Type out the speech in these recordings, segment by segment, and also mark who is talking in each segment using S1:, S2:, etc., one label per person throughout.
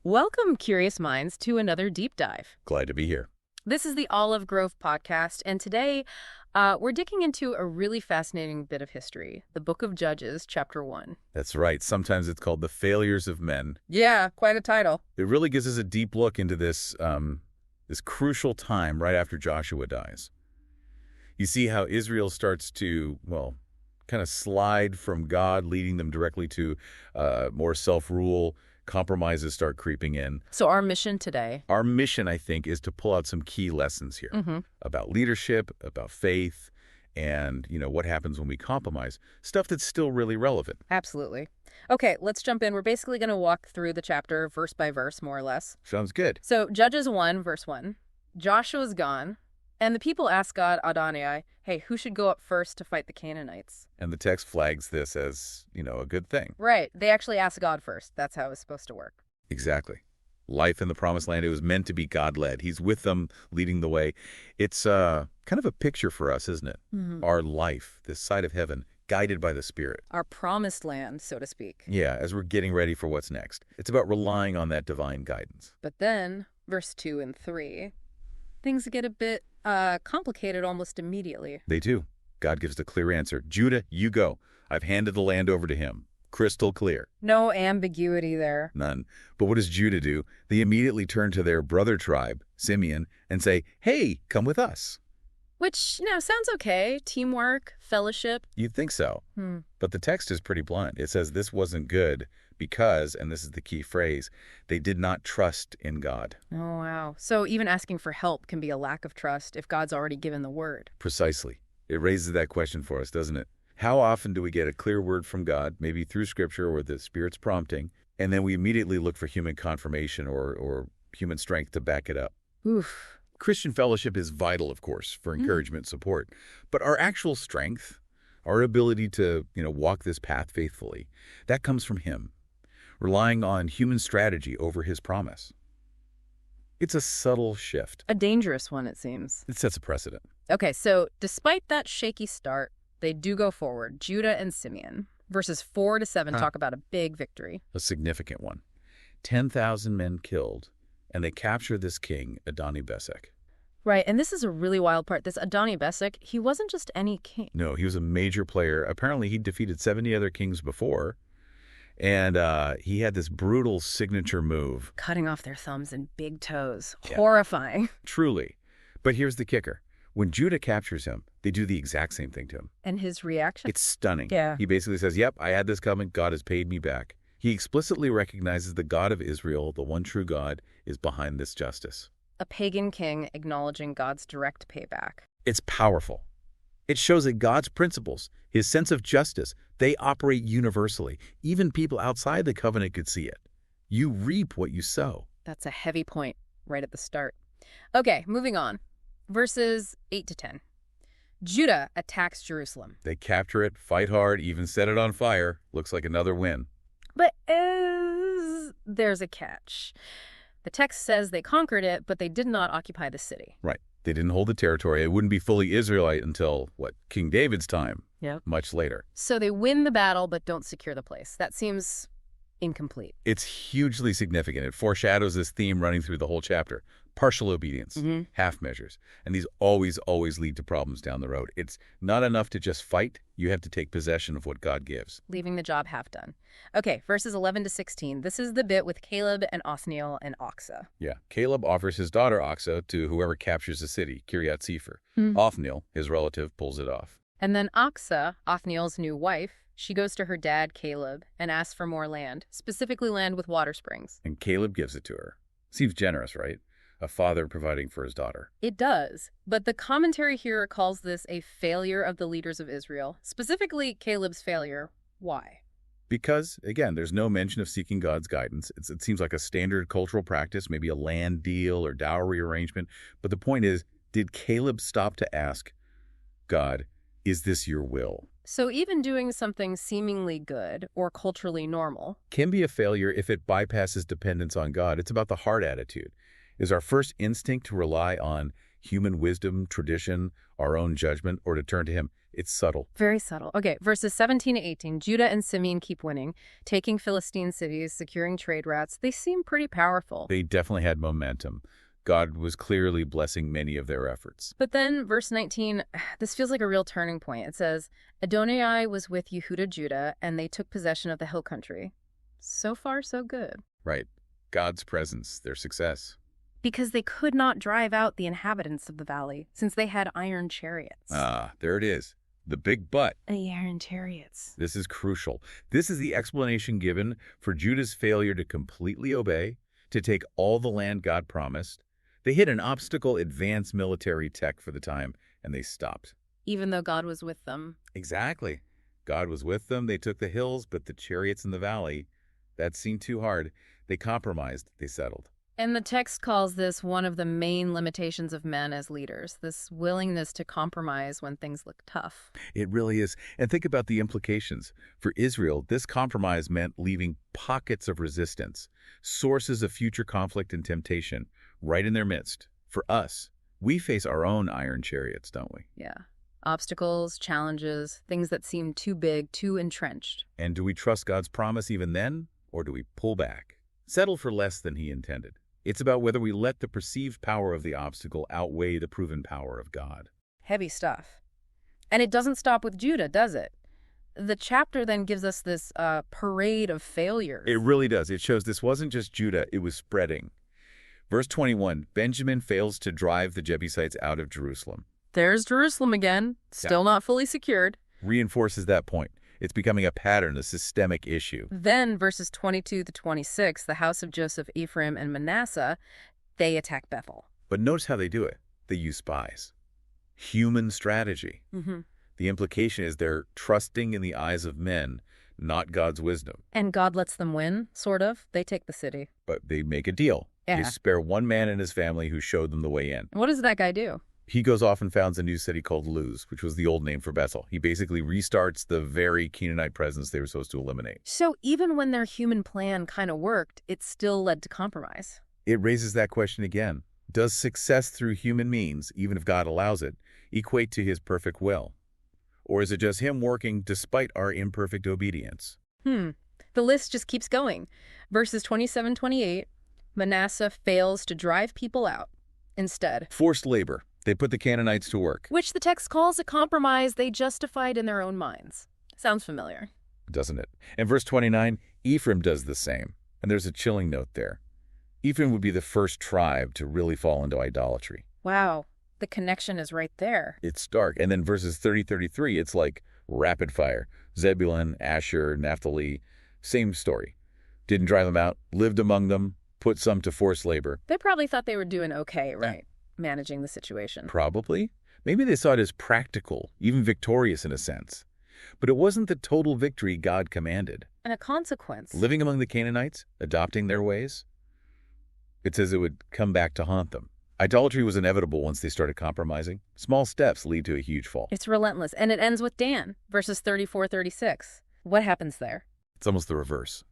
S1: Welcome, curious minds, to another deep dive.
S2: Glad to be here.
S1: This is the Olive Grove podcast, and today we're digging into a really fascinating bit of history, the Book of Judges, Chapter 1.
S2: That's right. Sometimes it's called The Failures of Men.
S1: Yeah, quite a title.
S2: It really gives us a deep look into this crucial time right after Joshua dies. You see how Israel starts to, well, kind of slide from God, leading them directly to more self-rule. Compromises start creeping in.
S1: So our mission today?
S2: Our mission, I think, is to pull out some key lessons here about leadership, about faith, and, what happens when we compromise. Stuff that's still really relevant.
S1: Absolutely. Okay, let's jump in. We're basically going to walk through the chapter verse by verse, more or less.
S2: Sounds good.
S1: So Judges 1, verse 1. Joshua's gone, and the people ask God, Adonai, hey, who should go up first to fight the Canaanites?
S2: And the text flags this as, a good thing.
S1: Right. They actually ask God first. That's how it's supposed to work.
S2: Exactly. Life in the Promised Land, it was meant to be God-led. He's with them, leading the way. It's kind of a picture for us, isn't it? Our life, this side of heaven, guided by the Spirit.
S1: Our promised land, so to speak.
S2: Yeah, as we're getting ready for what's next. It's about relying on that divine guidance.
S1: But then, verse 2 and 3, things get a bit complicated almost immediately.
S2: They do. God gives the clear answer. Judah, you go. I've handed the land over to him. Crystal clear.
S1: No ambiguity there.
S2: None. But what does Judah do? They immediately turn to their brother tribe, Simeon, and say, hey, come with us.
S1: Which, sounds okay. Teamwork, fellowship.
S2: You'd think so. But the text is pretty blunt. It says this wasn't good because, and this is the key phrase, they did not trust in God.
S1: Oh, wow. So even asking for help can be a lack of trust if God's already given the word.
S2: Precisely. It raises that question for us, doesn't it? How often do we get a clear word from God, maybe through Scripture or the Spirit's prompting, and then we immediately look for human confirmation or human strength to back it up?
S1: Oof.
S2: Christian fellowship is vital, of course, for encouragement, support. But our actual strength, our ability to, walk this path faithfully, that comes from Him, relying on human strategy over His promise. It's a subtle shift.
S1: A dangerous one, it seems.
S2: It sets a precedent.
S1: Okay, so despite that shaky start, they do go forward, Judah and Simeon. Verses 4 to 7 talk about a big victory.
S2: A significant one. 10,000 men killed, and they capture this king, Adoni-Bezek.
S1: Right, and this is a really wild part. This Adoni-Bezek, he wasn't just any king.
S2: No, he was a major player. Apparently, he defeated 70 other kings before, and he had this brutal signature move.
S1: Cutting off their thumbs and big toes.
S2: Yeah.
S1: Horrifying.
S2: Truly. But here's the kicker. When Judah captures him, they do the exact same thing to him.
S1: And his reaction?
S2: It's stunning.
S1: Yeah.
S2: He basically says, yep, I had this coming. God has paid me back. He explicitly recognizes the God of Israel, the one true God, is behind this justice.
S1: A pagan king acknowledging God's direct payback.
S2: It's powerful. It shows that God's principles, his sense of justice, they operate universally. Even people outside the covenant could see it. You reap what you sow.
S1: That's a heavy point right at the start. Okay, moving on. Verses 8 to 10. Judah attacks Jerusalem.
S2: They capture it, fight hard, even set it on fire. Looks like another win.
S1: But there's a catch. The text says they conquered it, but they did not occupy the city.
S2: Right. They didn't hold the territory. It wouldn't be fully Israelite until, King David's time.
S1: Yep.
S2: Much later.
S1: So they win the battle, but don't secure the place. That seems incomplete.
S2: It's hugely significant. It foreshadows this theme running through the whole chapter. Partial obedience, half measures. And these always lead to problems down the road. It's not enough to just fight. You have to take possession of what God gives.
S1: Leaving the job half done. Okay, verses 11 to 16. This is the bit with Caleb and Othniel and Achsah.
S2: Yeah. Caleb offers his daughter Achsah to whoever captures the city, Kiryat Sefer. Othniel, his relative, pulls it off.
S1: And then Achsah, Othniel's new wife, she goes to her dad, Caleb, and asks for more land, specifically land with water springs.
S2: And Caleb gives it to her. Seems generous, right? A father providing for his daughter.
S1: It does, but the commentary here calls this a failure of the leaders of Israel, specifically Caleb's failure. Why?
S2: Because, again, there's no mention of seeking God's guidance. It seems like a standard cultural practice, maybe a land deal or dowry arrangement. But the point is, did Caleb stop to ask God, is this your will?
S1: So even doing something seemingly good or culturally normal
S2: can be a failure if it bypasses dependence on God. It's about the heart attitude. Is our first instinct to rely on human wisdom, tradition, our own judgment, or to turn to Him? It's subtle.
S1: Very subtle. Okay, verses 17 to 18. Judah and Simeon keep winning, taking Philistine cities, securing trade routes. They seem pretty powerful.
S2: They definitely had momentum. God was clearly blessing many of their efforts.
S1: But then verse 19, this feels like a real turning point. It says, Adonai was with Yehuda, Judah, and they took possession of the hill country. So far, so good.
S2: Right. God's presence, their success.
S1: Because they could not drive out the inhabitants of the valley, since they had iron chariots.
S2: Ah, there it is. The big but.
S1: The iron chariots.
S2: This is crucial. This is the explanation given for Judah's failure to completely obey, to take all the land God promised. They hit an obstacle, advanced military tech for the time, and they stopped.
S1: Even though God was with them.
S2: Exactly. God was with them. They took the hills, but the chariots in the valley, that seemed too hard. They compromised. They settled.
S1: And the text calls this one of the main limitations of men as leaders, this willingness to compromise when things look tough.
S2: It really is. And think about the implications. For Israel, this compromise meant leaving pockets of resistance, sources of future conflict and temptation, right in their midst. For us, we face our own iron chariots, don't we?
S1: Yeah. Obstacles, challenges, things that seem too big, too entrenched.
S2: And do we trust God's promise even then, or do we pull back? Settle for less than he intended. It's about whether we let the perceived power of the obstacle outweigh the proven power of God.
S1: Heavy stuff. And it doesn't stop with Judah, does it? The chapter then gives us this parade of failures.
S2: It really does. It shows this wasn't just Judah, it was spreading. Verse 21, Benjamin fails to drive the Jebusites out of Jerusalem.
S1: There's Jerusalem again, still not fully secured.
S2: Reinforces that point. It's becoming a pattern, a systemic issue.
S1: Then, verses 22 to 26, the house of Joseph, Ephraim, and Manasseh, they attack Bethel.
S2: But notice how they do it. They use spies. Human strategy. The implication is they're trusting in the eyes of men, not God's wisdom.
S1: And God lets them win, sort of. They take the city.
S2: But they make a deal.
S1: Yeah.
S2: They spare one man and his family who showed them the way in.
S1: What does that guy do?
S2: He goes off and founds a new city called Luz, which was the old name for Bethel. He basically restarts the very Canaanite presence they were supposed to eliminate.
S1: So even when their human plan kind of worked, it still led to compromise.
S2: It raises that question again. Does success through human means, even if God allows it, equate to his perfect will? Or is it just him working despite our imperfect obedience?
S1: The list just keeps going. Verses 27-28, Manasseh fails to drive people out. Instead,
S2: Forced labor. They put the Canaanites to work.
S1: which the text calls a compromise they justified in their own minds. Sounds familiar.
S2: Doesn't it? And verse 29, Ephraim does the same. And there's a chilling note there. Ephraim would be the first tribe to really fall into idolatry.
S1: Wow, the connection is right there.
S2: It's stark. And then verses 30-33, it's like rapid fire. Zebulun, Asher, Naphtali, same story. Didn't drive them out, lived among them, put some to forced labor.
S1: They probably thought they were doing okay, right? Managing the situation.
S2: Probably. Maybe they saw it as practical, even victorious in a sense. But it wasn't the total victory God commanded.
S1: And a consequence.
S2: Living among the Canaanites, adopting their ways, it says it would come back to haunt them. Idolatry was inevitable once they started compromising. Small steps lead to a huge fall.
S1: It's relentless. And it ends with Dan, verses 34-36. What happens there?
S2: It's almost the reverse.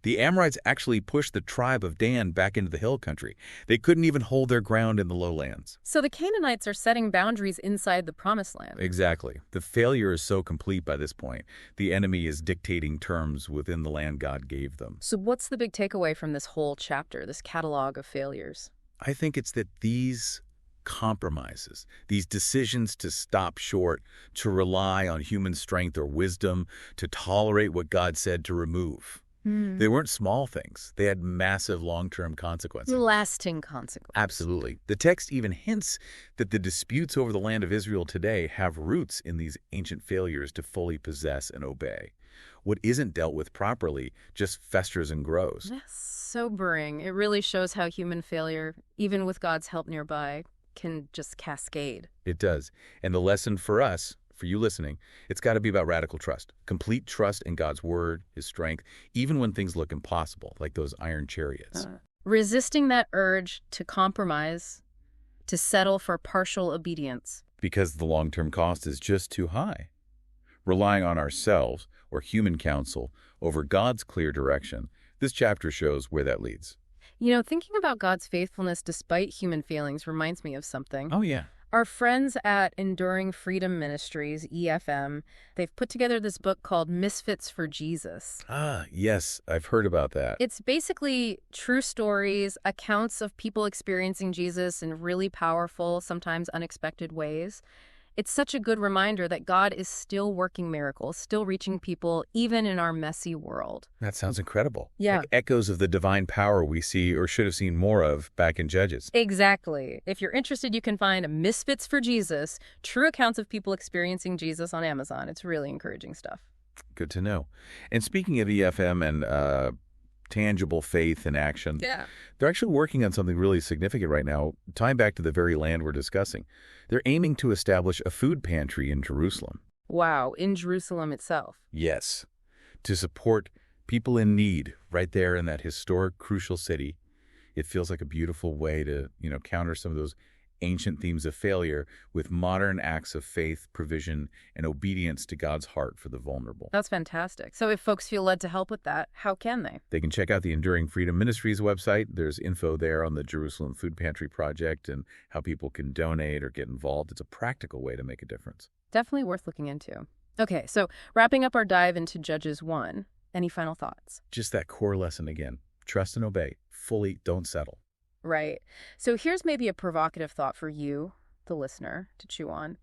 S2: The Amorites actually pushed the tribe of Dan back into the hill country. They couldn't even hold their ground in the lowlands.
S1: So the Canaanites are setting boundaries inside the promised land.
S2: Exactly. The failure is so complete by this point. The enemy is dictating terms within the land God gave them.
S1: So what's the big takeaway from this whole chapter, this catalog of failures?
S2: I think it's that these compromises, these decisions to stop short, to rely on human strength or wisdom, to tolerate what God said to remove, they weren't small things. They had massive long-term consequences.
S1: Lasting consequences.
S2: Absolutely. The text even hints that the disputes over the land of Israel today have roots in these ancient failures to fully possess and obey. What isn't dealt with properly just festers and grows.
S1: That's sobering. It really shows how human failure, even with God's help nearby, can just cascade.
S2: It does. And the lesson for us, for you listening, it's got to be about radical trust. Complete trust in God's word, his strength, even when things look impossible, like those iron chariots.
S1: Resisting that urge to compromise, to settle for partial obedience.
S2: Because the long-term cost is just too high. Relying on ourselves or human counsel over God's clear direction, this chapter shows where that leads.
S1: You know, thinking about God's faithfulness despite human failings reminds me of something.
S2: Oh, yeah.
S1: Our friends at Enduring Freedom Ministries, EFM, they've put together this book called Misfits for Jesus.
S2: Ah, yes, I've heard about that.
S1: It's basically true stories, accounts of people experiencing Jesus in really powerful, sometimes unexpected ways. It's such a good reminder that God is still working miracles, still reaching people, even in our messy world.
S2: That sounds incredible.
S1: Yeah.
S2: Like echoes of the divine power we see or should have seen more of back in Judges.
S1: Exactly. If you're interested, you can find Misfits for Jesus, true accounts of people experiencing Jesus on Amazon. It's really encouraging stuff.
S2: Good to know. And speaking of EFM and tangible faith and action, they're actually working on something really significant right now, tying back to the very land we're discussing. They're aiming to establish a food pantry in Jerusalem.
S1: Wow, in Jerusalem itself.
S2: Yes, to support people in need right there in that historic, crucial city. It feels like a beautiful way to, counter some of those ancient themes of failure with modern acts of faith, provision, and obedience to God's heart for the vulnerable.
S1: That's fantastic. So if folks feel led to help with that, how can they?
S2: They can check out the Enduring Freedom Ministries website. There's info there on the Jerusalem Food Pantry Project and how people can donate or get involved. It's a practical way to make a difference.
S1: Definitely worth looking into. Okay, so wrapping up our dive into Judges 1, any final thoughts?
S2: Just that core lesson again. Trust and obey. Fully don't settle.
S1: Right. So here's maybe a provocative thought for you, the listener, to chew on.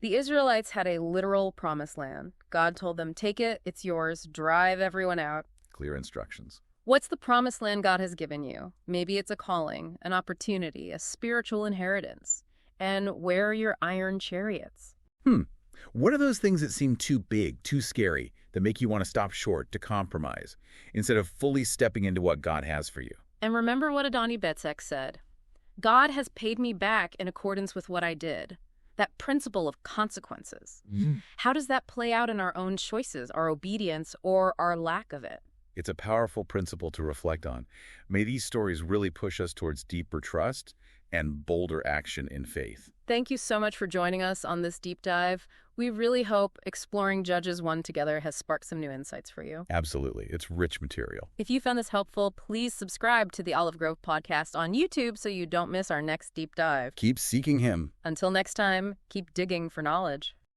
S1: The Israelites had a literal promised land. God told them, take it, it's yours, drive everyone out.
S2: Clear instructions.
S1: What's the promised land God has given you? Maybe it's a calling, an opportunity, a spiritual inheritance. And where are your iron chariots?
S2: What are those things that seem too big, too scary, that make you want to stop short, to compromise, instead of fully stepping into what God has for you?
S1: And remember what Adoni Betzek said. God has paid me back in accordance with what I did. That principle of consequences. How does that play out in our own choices, our obedience, or our lack of it?
S2: It's a powerful principle to reflect on. May these stories really push us towards deeper trust and bolder action in faith.
S1: Thank you so much for joining us on this deep dive. We really hope exploring Judges 1 together has sparked some new insights for you.
S2: Absolutely. It's rich material.
S1: If you found this helpful, please subscribe to the Olive Grove podcast on YouTube so you don't miss our next deep dive.
S2: Keep seeking Him.
S1: Until next time, keep digging for knowledge.